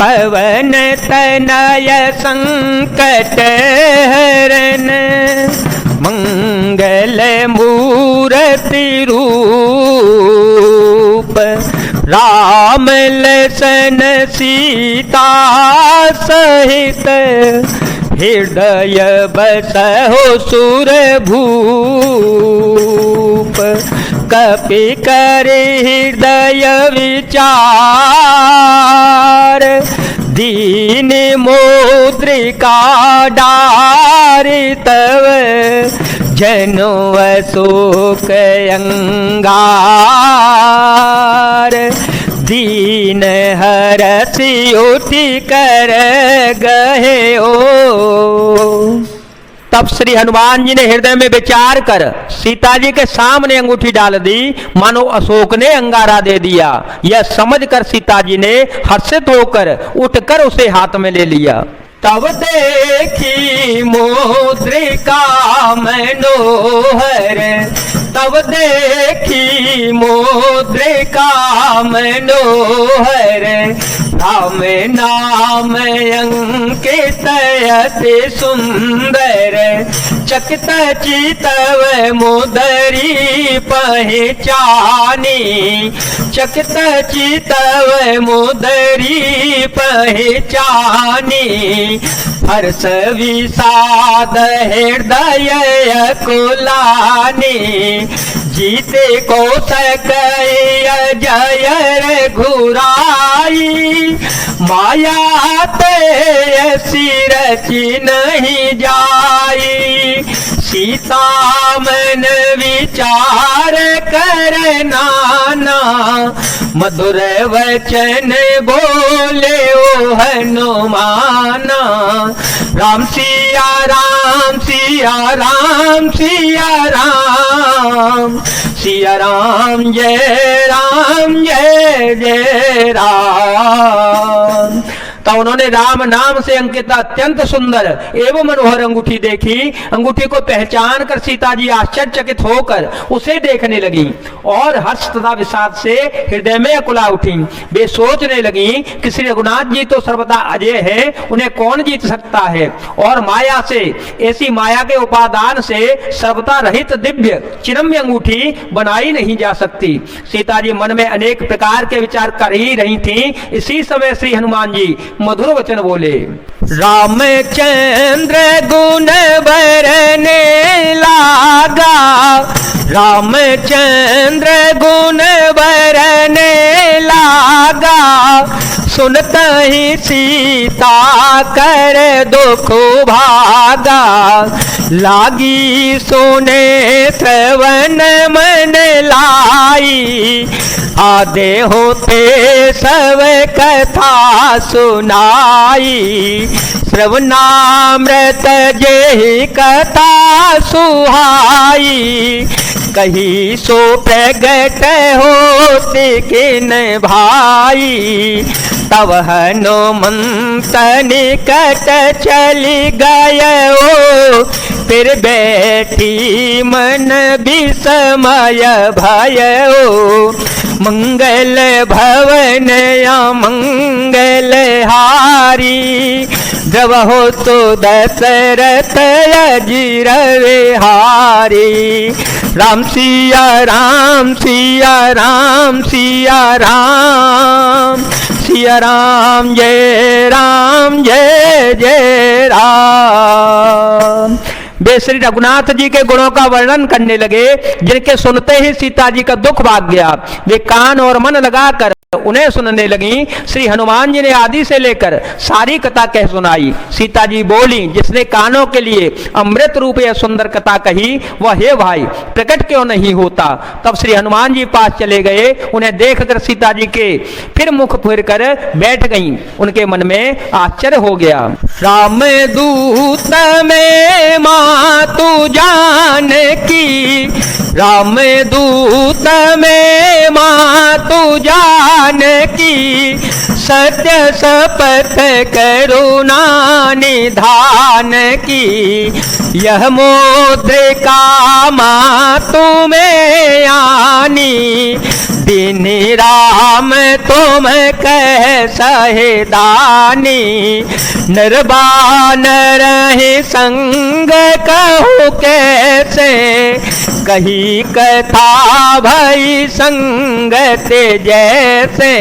पवन तनय संकट हरन, मंगल मूर्ति रूप, राम लसन सीता सहित, हृदय बसहो सुर भूप। कपि करे हृदय विचार, दीन मुद्रिका डारि तव, जनो अशोक अंगार। दीन हरसि उठि कर गहे ओ। तब श्री हनुमान जी ने हृदय में विचार कर सीता जी के सामने अंगूठी डाल दी, मानो अशोक ने अंगारा दे दिया। यह समझकर सीता जी ने हर्षित होकर उठकर उसे हाथ में ले लिया। तब देखी मुद्रिका मनोहर, तब देखी मुद्रिका मनोहर, राम नाम अंकित अति सुंदर। चकित चितव मुदरी पहचानी, चकित चितव मुदरी पहचानी। हर्ष विषाद हृदय कुलानी, जीते को सकय जय घुराई। माया ते सिरचि नहीं जाई, सीता मन विचार कर नाना। मधुर वचन बोले ओ हनुमाना, राम सिया राम सिया राम सिया राम, सिया राम जय राम। तो उन्होंने राम नाम से अंकित अत्यंत सुंदर एवं मनोहर अंगूठी देखी। अंगूठी को पहचान कर सीता जी आश्चर्यचकित होकर उसे देखने लगी और हर्ष तथा विषाद से हृदय में अकुला उठी। वे सोचने लगी कि श्री रघुनाथ जी तो सर्वदा अजय है, उन्हें कौन जीत सकता है। और माया से, ऐसी माया के उपादान से सर्वदा रहित दिव्य चिरम्य अंगूठी बनाई नहीं जा सकती। सीता जी मन में अनेक प्रकार के विचार कर ही रही थी। इसी समय श्री हनुमान जी मधुर वचन बोले, रामचंद्र गुण बरने लागा, रामचंद्र गुण बरने लागा। सुनत ही सीता कर दुख भागा, लागी सोने श्रवण मन लाई। आधे होते सब कथा सुनाई, श्रवणामृत जेहि कथा सुहाई। कही सो प्रगट होते किन भाई, तब हनुमंत निकट चली गयो। फिर बैठी मन विस्मय भयो, मंगल भवन या मंगल हारी। द्रवहो तो दशरथ अजीर विहारी। राम सिया राम सिया राम सिया राम, सिया राम जय राम। वे श्री रघुनाथ जी के गुणों का वर्णन करने लगे, जिनके सुनते ही सीता जी का दुख भाग गया। वे कान और मन लगाकर उन्हें सुनने लगी। श्री हनुमान जी ने आदि से लेकर सारी कथा कह सुनाई। सीता जी बोली, जिसने कानों के लिए अमृत रूप यह सुंदर कथा कही, वह हे भाई प्रकट क्यों नहीं होता। तब श्री हनुमान जी पास चले गए। उन्हें देखकर सीता जी के फिर मुख फिर कर बैठ गईं। उनके मन में आश्चर्य हो गया। राम दूत में मातु जानकी, राम दूत में मातु जानकी। सत्य शपथ करुणा निधान की, यह मुद्रिका मातु में आनी। दीनी राम तुम कह सहेदानी, निर्बान रहे संग कहूँ कैसे, कही कथा भई संगत जैसे।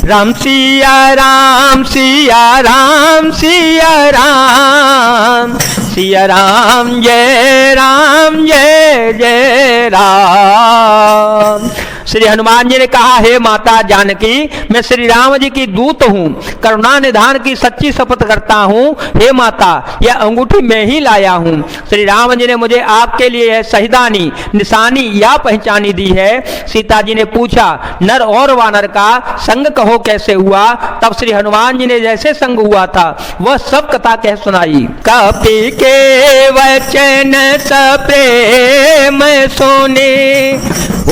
राम सिया राम सिया राम सिया राम, सिया राम जय जय राम। श्री हनुमान जी ने कहा, हे माता जानकी, मैं श्री राम जी की दूत हूँ, करुणा निधान की सच्ची शपथ करता हूँ। हे माता, यह अंगूठी मैं ही लाया हूँ। श्री राम जी ने मुझे आपके लिए यह शहीदानी निशानी या पहचानी दी है। सीता जी ने पूछा, नर और वानर का संग कहो कैसे हुआ। तब श्री हनुमान जी ने जैसे संग हुआ था वह सब कथा कह सुनाई। कपि के वचन सप्रेम सुने,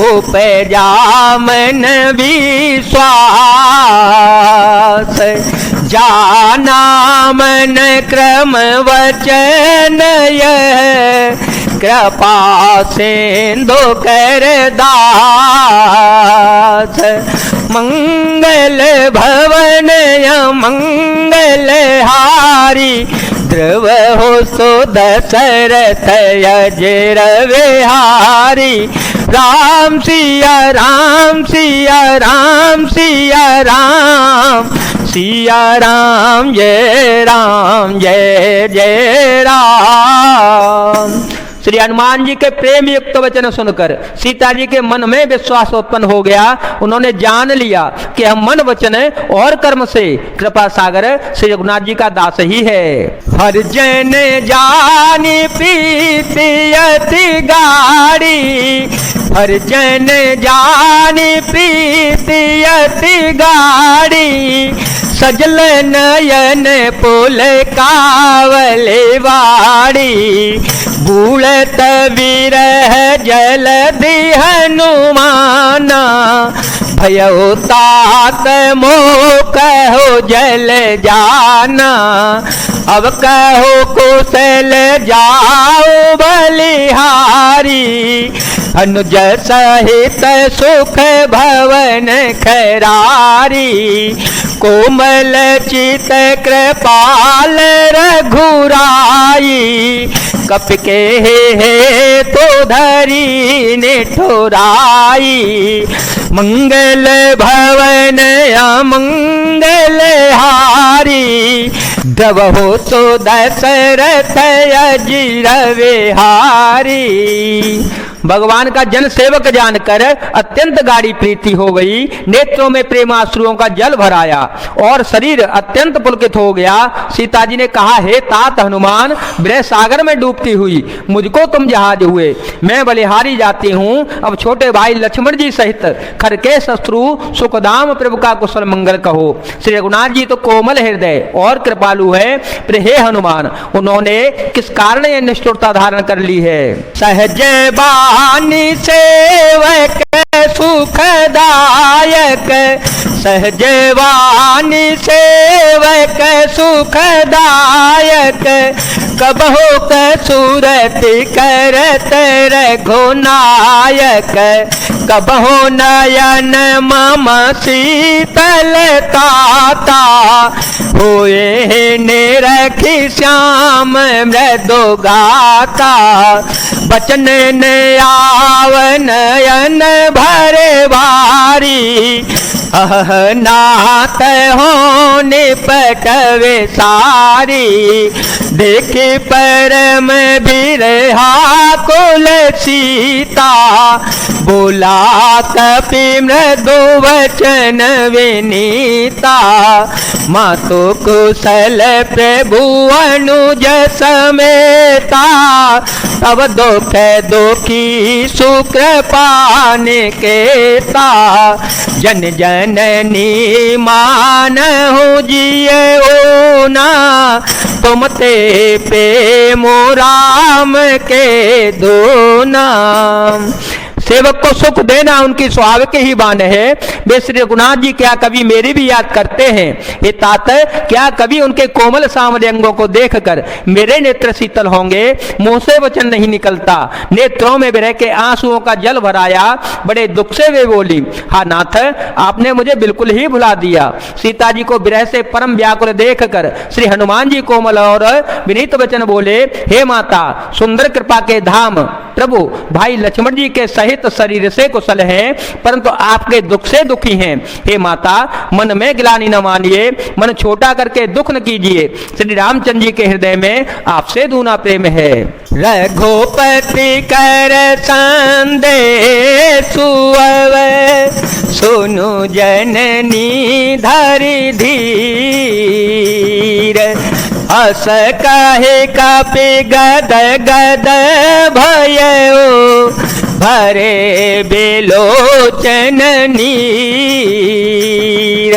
उपजामन विश्वास, जाना मन क्रम वचन यह, कृपा सिंधु कर दास। मंगल भवन मंगल हारी, ध्रुव हो सो दशरथ अजर विहारी। राम सिया राम सिया राम सिया राम, सिया राम जय जय राम। श्री हनुमान जी के प्रेम युक्त वचन सुनकर सीता जी के मन में विश्वास उत्पन्न हो गया। उन्होंने जान लिया कि हम मन वचन और कर्म से कृपा सागर श्री रघुनाथ जी का दास ही है। हर जन जानी प्रीति अति गाड़ी, हर जन जानी प्रीति अति गाड़ी, सजल नयन पुल कावले वाड़ी। बूढ़त विरह जलधि हनुमाना, भयो तात मोह कहो जल जाना। अब कहो कुशल जाओ बलिहारी, अनुज सहित सुख भवन खरारी। कोमल चित कृपाल रघुराई, कपि के हे तो धरी निठुराई। मंगल भवन अमंगल हारी, द्रवहु तो दशरथ अजिर विहारी। भगवान का जन सेवक जानकर अत्यंत गाढ़ी प्रीति हो गई, नेत्रों में प्रेमाश्रुओं का जल भराया और शरीर अत्यंत पुलकित हो गया। सीता जी ने कहा, हे तात हनुमान, विरह सागर में डूबती हुई मुझको तुम जहाज हुए, मैं बलिहारी जाती हूँ। अब छोटे भाई लक्ष्मण जी सहित खरके शत्रु सुखदाम प्रभु का कुशल मंगल कहो। श्री रघुनाथ जी तो कोमल हृदय और कृपालु है, पर हे हनुमान, उन्होंने किस कारण यह निष्ठुरता धारण कर ली है। सहज बानी सेवक सुखदायक, सहज वाणी सेवक सुखदायक। कबहु कसूरत करत रघुनायक, कबहु नयन मम शीतलताता। होए निरखी श्याम मृदु गाता, बचन आव नयन भरे भारी। अह नाथ हो निपटवे सारी, देखी परम बिरहा कुल सीता। बोला कपि मृदु वचन विनीता, मातु कुशल प्रभु अनुज समेता। तब दुख दुखी सुकृपा निकेता, जन जननी मानहु जियो ना। तुम ते पे मोराम के दो नाम। सेवक को सुख देना उनकी स्वाभाविक ही बान है। वे श्री रघुनाथ जी क्या कभी मेरी भी याद करते हैं? ये तात क्या कभी उनके कोमल सांवरे अंगों को देखकर मेरे नेत्र शीतल होंगे? मुंह से वचन नहीं निकलता, नेत्रों में विरह के आंसुओं का जल भराया। बड़े दुख से वे बोली, हा नाथ, आपने मुझे बिल्कुल ही भुला दिया। सीता जी को विरह से परम व्याकुल देखकर श्री हनुमान जी कोमल और विनीत वचन बोले, हे माता, सुंदर कृपा के धाम प्रभु भाई लक्ष्मण जी के सहित शरीर से कुशल हैं, परंतु आपके दुख से दुखी हैं। हे माता, मन में गिलानी न मानिए, मन छोटा करके दुख न कीजिए। श्री रामचंद्र जी के हृदय में आपसे दूना प्रेम है। रघुपति कर संदेश सुनु जननी धरि धीर, हस कहे कपि गद गद भयो, भरे बेलोचन नीर।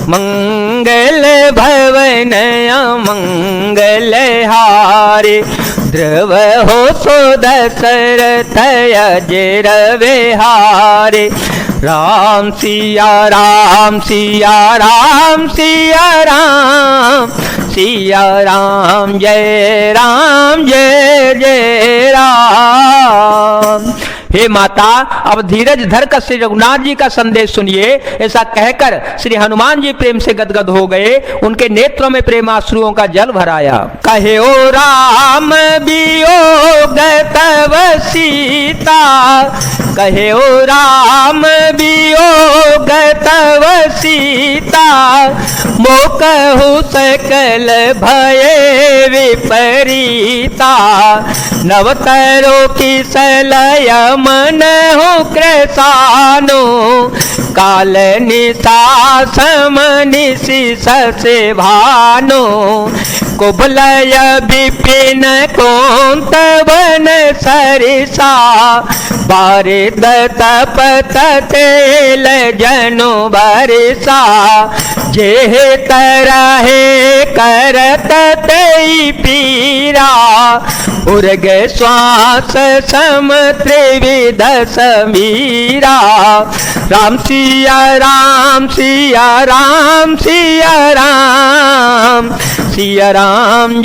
मंगल भवन अमंगल हारे, ध्रुव हो सो दशरथ अजर विहारे। राम सिया राम सिया राम सिया राम, सिया राम जय जय राम। हे माता, अब धीरज धरकर श्री रघुनाथ जी का संदेश सुनिए। ऐसा कहकर श्री हनुमान जी प्रेम से गदगद हो गए, उनके नेत्रों में प्रेमाश्रुओं का जल भराया। कहे ओ राम वियोग तव सीता, कहे ओ राम वियोग तव सीता, मोकहु सकल भय विपरीता। नवतरो की सलय मन हो कृसानो, काल निशा समनिशि ससे भानो। कुबलय विपिन कोंत वन सरिसा, बारिद तपत तेल जनु बरिसा। जेह तरहे करत तेई पीरा, उर्ग श्वास सम त्रिविध समीरा। राम सिया राम सिया राम सिया राम, सिया राम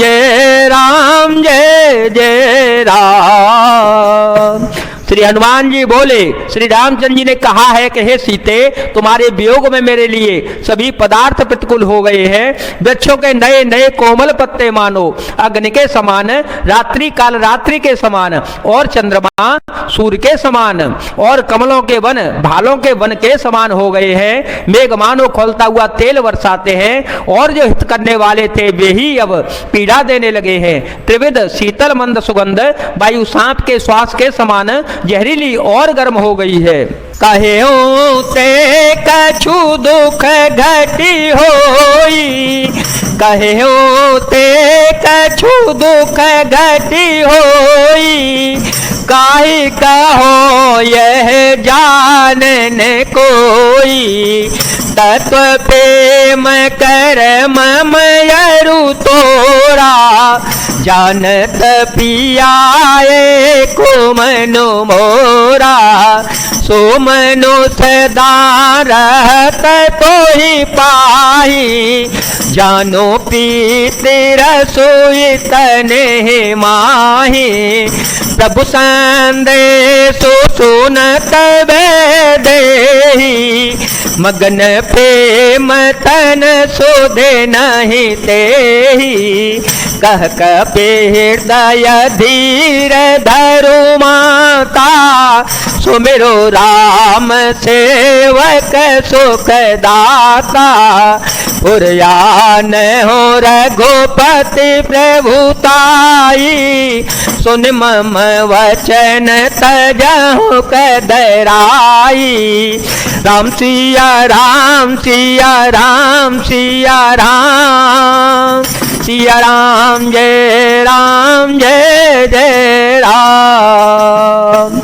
जय जय राम। श्री हनुमान जी बोले, श्री रामचंद्र जी ने कहा है कि हे सीते, तुम्हारे वियोग में मेरे लिए सभी पदार्थ प्रतिकूल हो गए हैं। वृक्षों के नए नए कोमल पत्ते मानो अग्नि के समान, रात्रि काल रात्रि के समान, और चंद्रमा सूर्य के समान, और कमलों के वन भालों के वन के समान हो गए हैं। मेघ मानो खोलता हुआ तेल बरसाते हैं, और जो हित करने वाले थे वे ही अब पीड़ा देने लगे हैं। त्रिविध शीतल मंद सुगंध वायु सांप के श्वास के समान जहरीली और गर्म हो गई है। कहे ते कछु दुख घटी होई, कहे ते कछु दुख घटी होई। काहे कहो यह जानन कोई, तत्व प्रेम कर ममयरु तोरा। जानत पियाए को मनु मोरा, सो मनु सदा रहत तो ही पाही। जानो पीत रसोई तने माही, प्रभु संदेशो सुनत देही। मगन प्रेम तन शोधे नहीं तेही, कह कपि हृदय धीर धरु माता। सुमिरो राम सेवक सुख दाता, पुरयान हो रघुपति प्रभुताई। सुन मम वचन तजहु कदराई। राम सिया राम सिया राम सिया राम, सिया राम जय जय राम।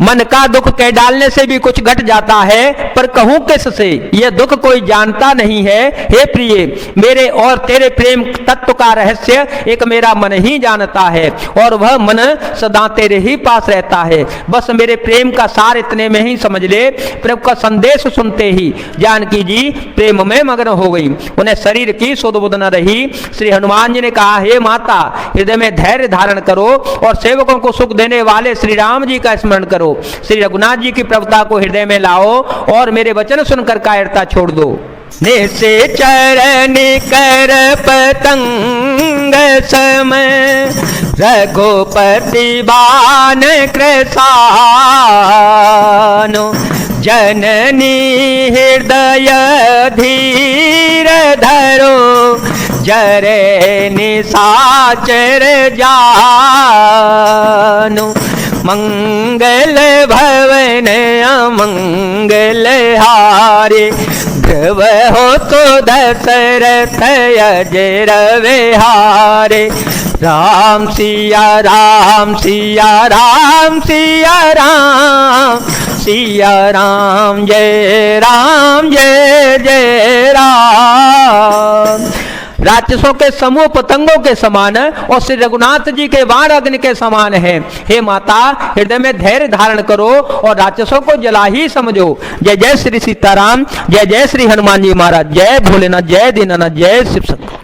मन का दुख कह डालने से भी कुछ घट जाता है, पर कहूं किससे यह दुख कोई जानता नहीं है। हे प्रिय, मेरे और तेरे प्रेम तत्व का रहस्य एक मेरा मन ही जानता है, और वह मन सदा तेरे ही पास रहता है। बस मेरे प्रेम का सार इतने में ही समझ ले। प्रभु का संदेश सुनते ही जानकी जी प्रेम में मग्न हो गई, उन्हें शरीर की सुध बुध न रही। श्री हनुमान जी ने कहा, हे माता, हृदय में धैर्य धारण करो और सेवकों को सुख देने वाले श्री राम जी का स्मरण करो। श्री रघुनाथ जी की प्रभुता को हृदय में लाओ और मेरे वचन सुनकर कायरता छोड़ दो। निसे चरण कर पतंग सम रघुपति बान कृसानो, जननी हृदय धीर धरो, जरे निशाचर जानो। मंगल भवन अमंगल हारे, ध्रुव हो तो दशरथ अजर विहारे। राम सिया राम सिया राम सिया राम, सिया राम जय जय राम। राक्षसों के समूह पतंगों के समान और श्री रघुनाथ जी के बाण अग्नि के समान है। हे माता, हृदय में धैर्य धारण करो और राक्षसों को जला ही समझो। जय जय श्री सीताराम, जय जय श्री हनुमान जी महाराज, जय भोलेनाथ, जय दीनानाथ, जय शिव शंकर।